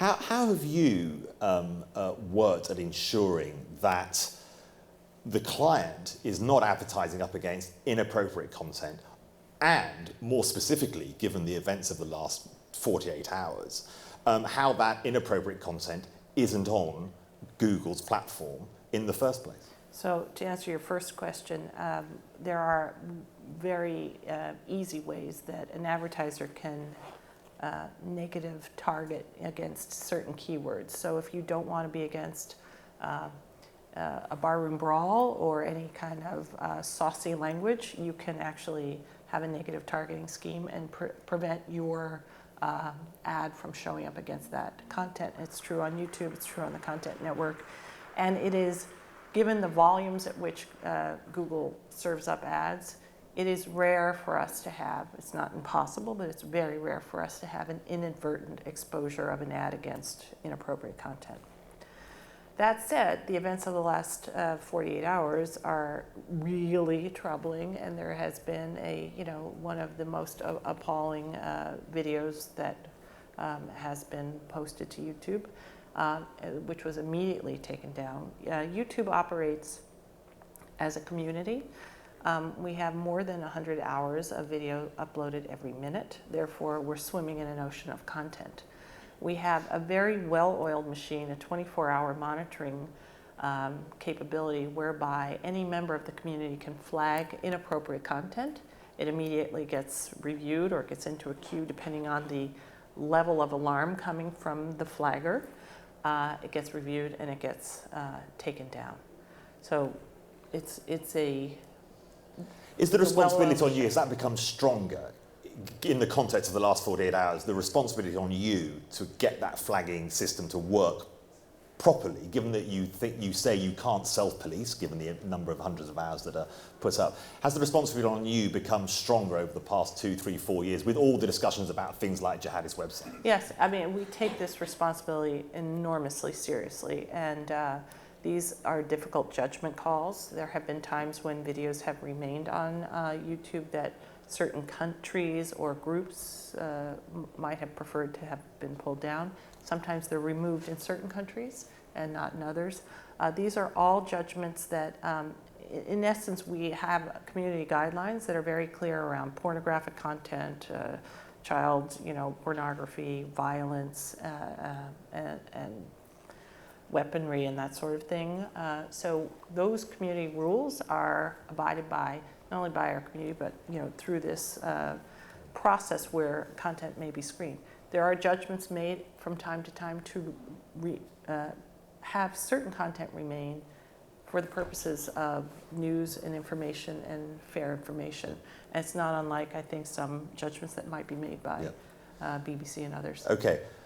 How have you worked at ensuring that the client is not advertising up against inappropriate content, and more specifically, given the events of the last 48 hours, how that inappropriate content isn't on Google's platform in the first place? So to answer your first question, there are very easy ways that an advertiser can negative target against certain keywords. So if you don't want to be against a barroom brawl or any kind of saucy language, you can actually have a negative targeting scheme and prevent your ad from showing up against that content. It's true on YouTube, it's true on the content network, and it is, given the volumes at which Google serves up ads, it is rare for us to have, it's not impossible, but it's very rare for us to have an inadvertent exposure of an ad against inappropriate content. That said, the events of the last 48 hours are really troubling, and there has been one of the most appalling videos that has been posted to YouTube, which was immediately taken down. YouTube operates as a community. We have more than 100 hours of video uploaded every minute. Therefore, we're swimming in an ocean of content. We have a very well-oiled machine, a 24-hour monitoring capability whereby any member of the community can flag inappropriate content. It immediately gets reviewed or gets into a queue depending on the level of alarm coming from the flagger. It gets reviewed and it gets taken down. So it's a... Is the responsibility on you, as that becomes stronger, in the context of the last 48 hours, the responsibility on you to get that flagging system to work properly, given that you say you can't self-police, given the number of hundreds of hours that are put up, has the responsibility on you become stronger over the past 2, 3, 4 years with all the discussions about things like jihadist websites? Yes, I mean, we take this responsibility enormously seriously, and these are difficult judgment calls. There have been times when videos have remained on YouTube that certain countries or groups might have preferred to have been pulled down. Sometimes they're removed in certain countries and not in others. These are all judgments that, in essence, we have community guidelines that are very clear around pornographic content, child, pornography, violence, and weaponry and that sort of thing. So those community rules are abided by not only by our community, but through this process where content may be screened. There are judgments made from time to time to have certain content remain for the purposes of news and information and fair information. And it's not unlike, I think, some judgments that might be made by BBC and others. Okay.